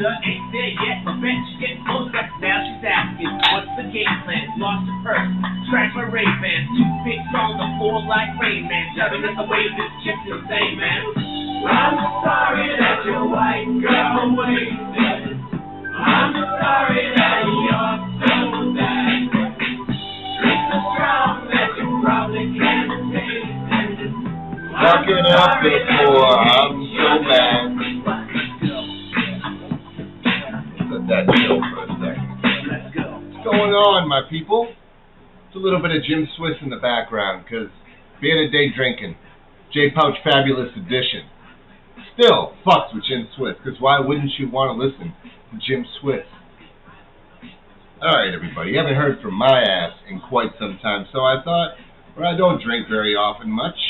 Linda ain't there yet, but bet she getting closer. Now she's asking, what's the game plan? Lost her purse, scratched my Ray-Ban, toothpicks on the floor like Rain Man. Juggling the way this chick's insane, man. I'm sorry that your white girl wasted. I'm sorry that you're so bad. Drinks so strong that you probably can't taste it. Fucking up before I'm so bad. Let that chill for a second. What's going on, my people? It's a little bit of Jim Swiss in the background, because beer today drinking. J Pouch Fabulous Edition. Still fucks with Jim Swiss, because why wouldn't you want to listen to Jim Swiss? Alright, everybody, you haven't heard from my ass in quite some time, so I thought, well, I don't drink very often much.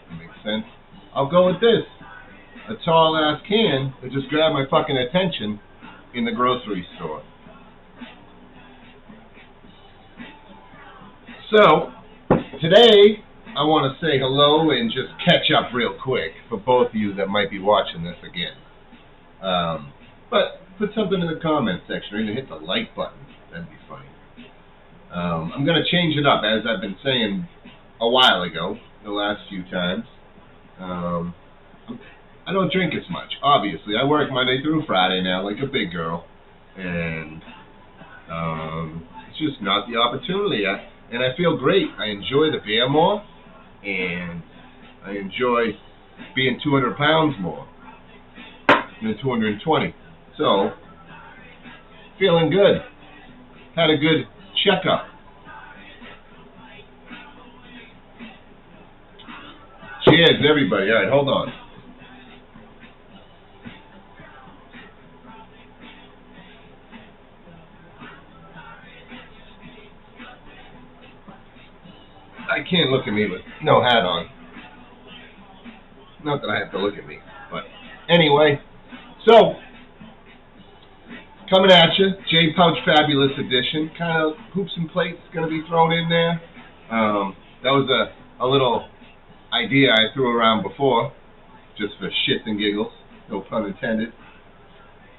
That makes sense. I'll go with this. A tall ass can that just grabbed my fucking attention in the grocery store. So, today, I want to say hello and just catch up real quick for both of you that might be watching this again. But put something in the comment section or even hit the like button. That'd be funny. I'm going to change it up, as I've been saying a while ago, the last few times. I don't drink as much, obviously. I work Monday through Friday now like a big girl. And it's just not the opportunity. And I feel great. I enjoy the beer more. And I enjoy being 200 pounds more than 220. So, feeling good. Had a good checkup. Cheers, everybody. All right, hold on. I can't look at me with no hat on. Not that I have to look at me, but anyway. So, coming at you, J Pouch Fabulous Edition. Kind of hoops and plates going to be thrown in there. That was a little idea I threw around before, just for shits and giggles, no pun intended.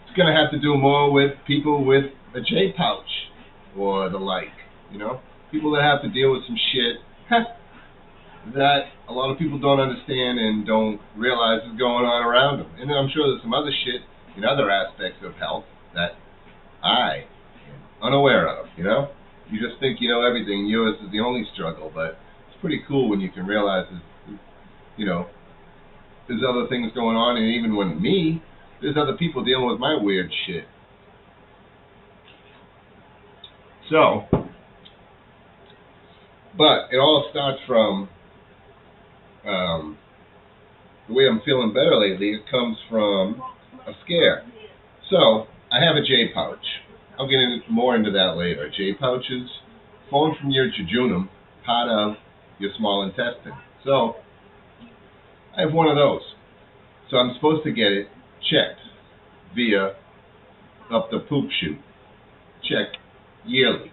It's going to have to do more with people with a J Pouch or the like, you know? People that have to deal with some shit that a lot of people don't understand and don't realize is going on around them. And I'm sure there's some other shit in other aspects of health that I am unaware of, you know? You just think you know everything, yours is the only struggle, but it's pretty cool when you can realize, you know, there's other things going on, and even with me, there's other people dealing with my weird shit. So, but it all starts from the way I'm feeling better lately. It comes from a scare. So, I have a J Pouch. I'll get more into that later. J Pouches formed from your jejunum, part of your small intestine. So, I have one of those. So I'm supposed to get it checked via up the poop chute. Checked yearly.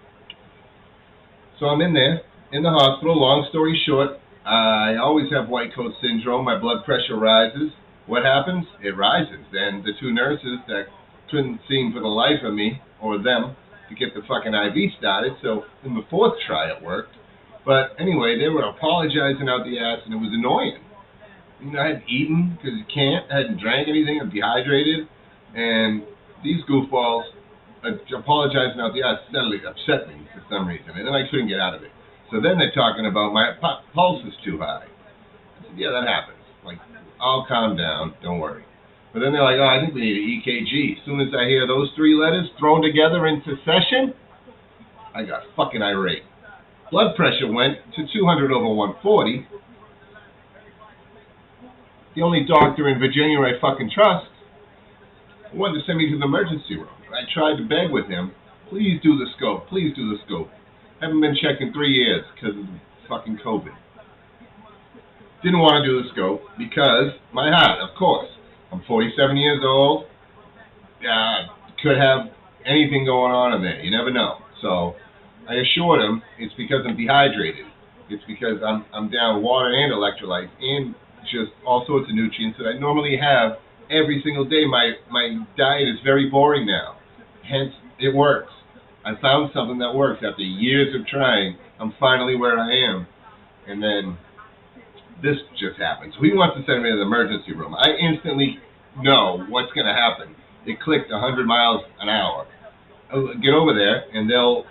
So I'm in there, in the hospital. Long story short, I always have white coat syndrome. My blood pressure rises. What happens? It rises. And the two nurses that couldn't seem for the life of me, or them, to get the fucking IV started, so in the fourth try it worked. But anyway, they were apologizing out the ass, and it was annoying. You know, I hadn't eaten, because you can't. I hadn't drank anything. I'm dehydrated. And these goofballs apologizing out the ass steadily upset me for some reason. And then I couldn't get out of it. So then they're talking about my pulse is too high. I said, yeah, that happens. Like, I'll calm down. Don't worry. But then they're like, oh, I think we need an EKG. As soon as I hear those three letters thrown together in succession, I got fucking irate. Blood pressure went to 200 over 140. The only doctor in Virginia I fucking trust wanted to send me to the emergency room. I tried to beg with him, please do the scope, please do the scope. Haven't been checked in 3 years because of fucking COVID. Didn't want to do the scope because my heart, of course. I'm 47 years old. Could have anything going on in there. You never know. So I assured him it's because I'm dehydrated. It's because I'm down water and electrolytes and just all sorts of nutrients that I normally have every single day. My diet is very boring now. Hence, it works. I found something that works. After years of trying, I'm finally where I am. And then this just happened. So he wants to send me to the emergency room. I instantly know what's going to happen. It clicked 100 miles an hour. I'll get over there, and they'll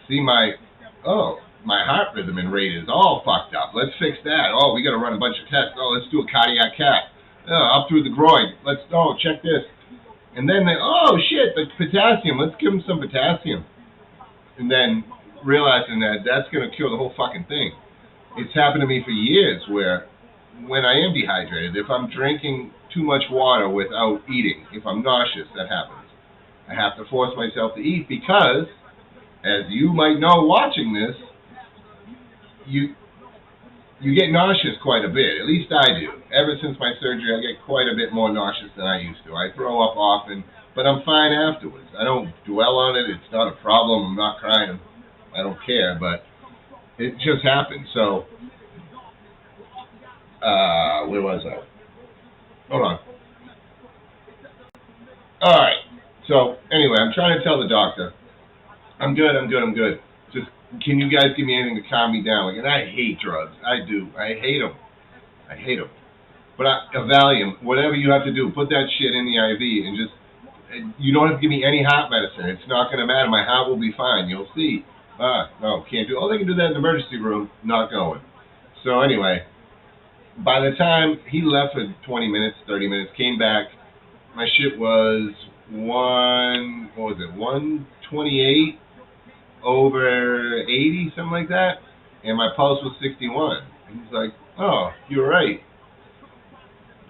see my heart rhythm and rate is all fucked up. Let's fix that. Oh, we got to run a bunch of tests. Oh, let's do a cardiac cath. Up through the groin. Check this. And then shit, the potassium. Let's give him some potassium. And then realizing that that's going to kill the whole fucking thing. It's happened to me for years where when I am dehydrated, if I'm drinking too much water without eating, if I'm nauseous, that happens. I have to force myself to eat because, as you might know watching this, you get nauseous quite a bit. At least I do. Ever since my surgery, I get quite a bit more nauseous than I used to. I throw up often, but I'm fine afterwards. I don't dwell on it. It's not a problem. I'm not crying. I don't care, but it just happened. So, where was I? Hold on. All right. So, anyway, I'm trying to tell the doctor, I'm good. Just, can you guys give me anything to calm me down? And I hate drugs. I do. I hate them. But a Valium, whatever you have to do, put that shit in the IV and just, you don't have to give me any heart medicine. It's not going to matter. My heart will be fine. You'll see. No, can't do. Oh, they can do that in the emergency room. Not going. So anyway, by the time he left for 20 minutes, 30 minutes, came back, my shit was 128 over 80, something like that, and my pulse was 61. And he's like, oh, you were right.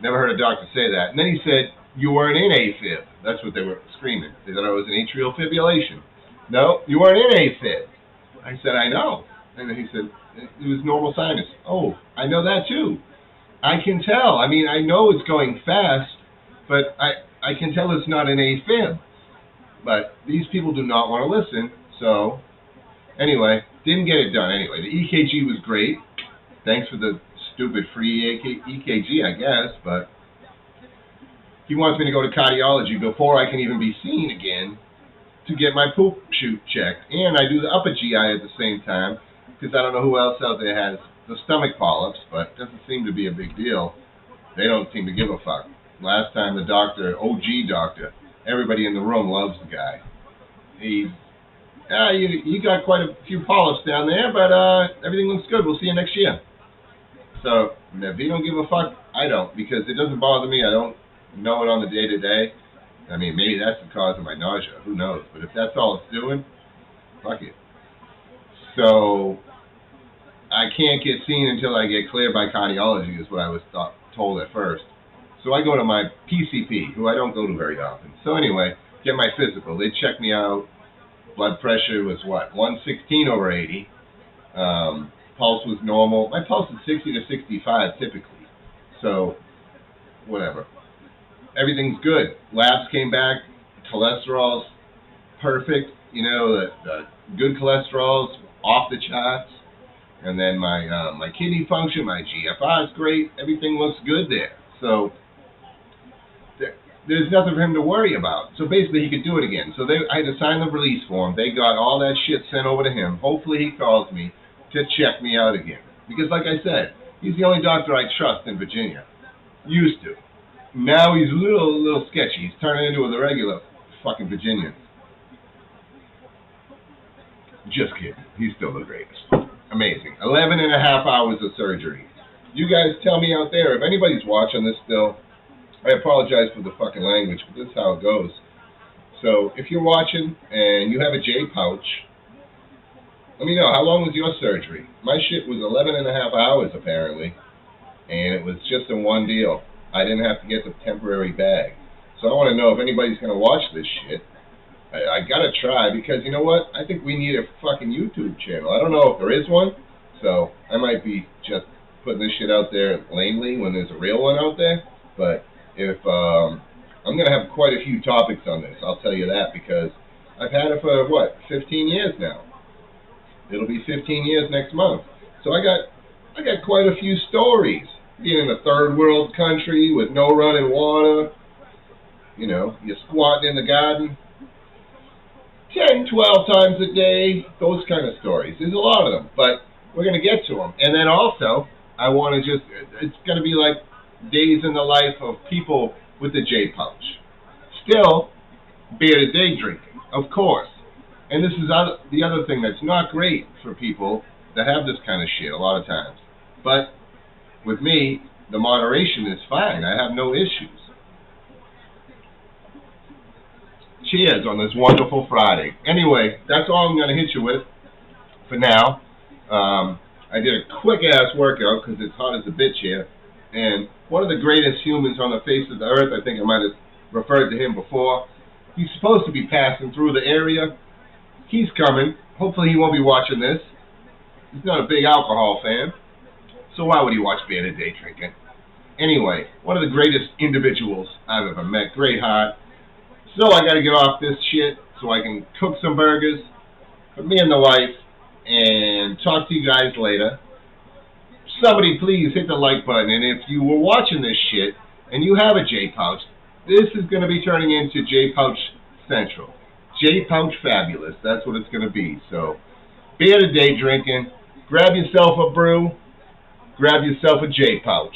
Never heard a doctor say that. And then he said, you weren't in AFib. That's what they were screaming. They thought I was in atrial fibrillation. No, you weren't in AFib. I said, I know. And then he said, it was normal sinus. Oh, I know that too. I can tell. I mean, I know it's going fast, but I can tell it's not an AFib. But these people do not want to listen. So, anyway, didn't get it done anyway. The EKG was great. Thanks for the stupid free EKG, I guess. But he wants me to go to cardiology before I can even be seen again to get my poop chute checked. And I do the upper GI at the same time because I don't know who else out there has the stomach polyps, but it doesn't seem to be a big deal. They don't seem to give a fuck. Last time the doctor, OG doctor, everybody in the room loves the guy. You got quite a few polyps down there, but everything looks good. We'll see you next year. So if he don't give a fuck, I don't, because it doesn't bother me. I don't know it on the day-to-day. I mean, maybe that's the cause of my nausea. Who knows? But if that's all it's doing, fuck it. So I can't get seen until I get cleared by cardiology is what I was told at first. So I go to my PCP, who I don't go to very often. So anyway, get my physical. They check me out. Blood pressure was 116 over 80. Pulse was normal. My pulse is 60 to 65 typically. So, whatever. Everything's good. Labs came back. Cholesterol's perfect. You know, the good cholesterol's off the charts. And then my kidney function, my GFR is great. Everything looks good there. So, there's nothing for him to worry about. So basically, he could do it again. So I had to sign the release form. They got all that shit sent over to him. Hopefully, he calls me to check me out again. Because, like I said, he's the only doctor I trust in Virginia. Used to. Now he's a little sketchy. He's turning into the regular fucking Virginian. Just kidding. He's still the greatest. Amazing. 11 and a half hours of surgery. You guys tell me out there, if anybody's watching this still, I apologize for the fucking language, but this is how it goes. So, if you're watching and you have a J pouch, let me know, how long was your surgery? My shit was 11 and a half hours, apparently, and it was just a one deal. I didn't have to get the temporary bag. So I want to know if anybody's going to watch this shit. I got to try, because you know what? I think we need a fucking YouTube channel. I don't know if there is one, so I might be just putting this shit out there lamely when there's a real one out there, but if I'm going to have quite a few topics on this, I'll tell you that, because I've had it for, 15 years now. It'll be 15 years next month. So I got quite a few stories. being in a third world country with no running water, you know, you're squatting in the garden 10, 12 times a day, those kind of stories. There's a lot of them, but we're going to get to them. And then also, I want to just, it's going to be like days in the life of people with the J pouch. Still, bearded day drinking, of course. And this is the other thing that's not great for people that have this kind of shit a lot of times. But with me, the moderation is fine. I have no issues. Cheers on this wonderful Friday. Anyway, that's all I'm going to hit you with for now. I did a quick-ass workout because it's hot as a bitch here. And one of the greatest humans on the face of the earth, I think I might have referred to him before, he's supposed to be passing through the area. He's coming. Hopefully he won't be watching this. He's not a big alcohol fan, so why would he watch Bearded Day Drinking? Anyway, one of the greatest individuals I've ever met. Great heart. So I got to get off this shit so I can cook some burgers for me and the wife and talk to you guys later. Somebody please hit the like button, and if you were watching this shit and you have a J Pouch, this is going to be turning into J Pouch Central. J Pouch Fabulous, that's what it's going to be. So, Bearded Day Drinking, grab yourself a brew, grab yourself a J Pouch.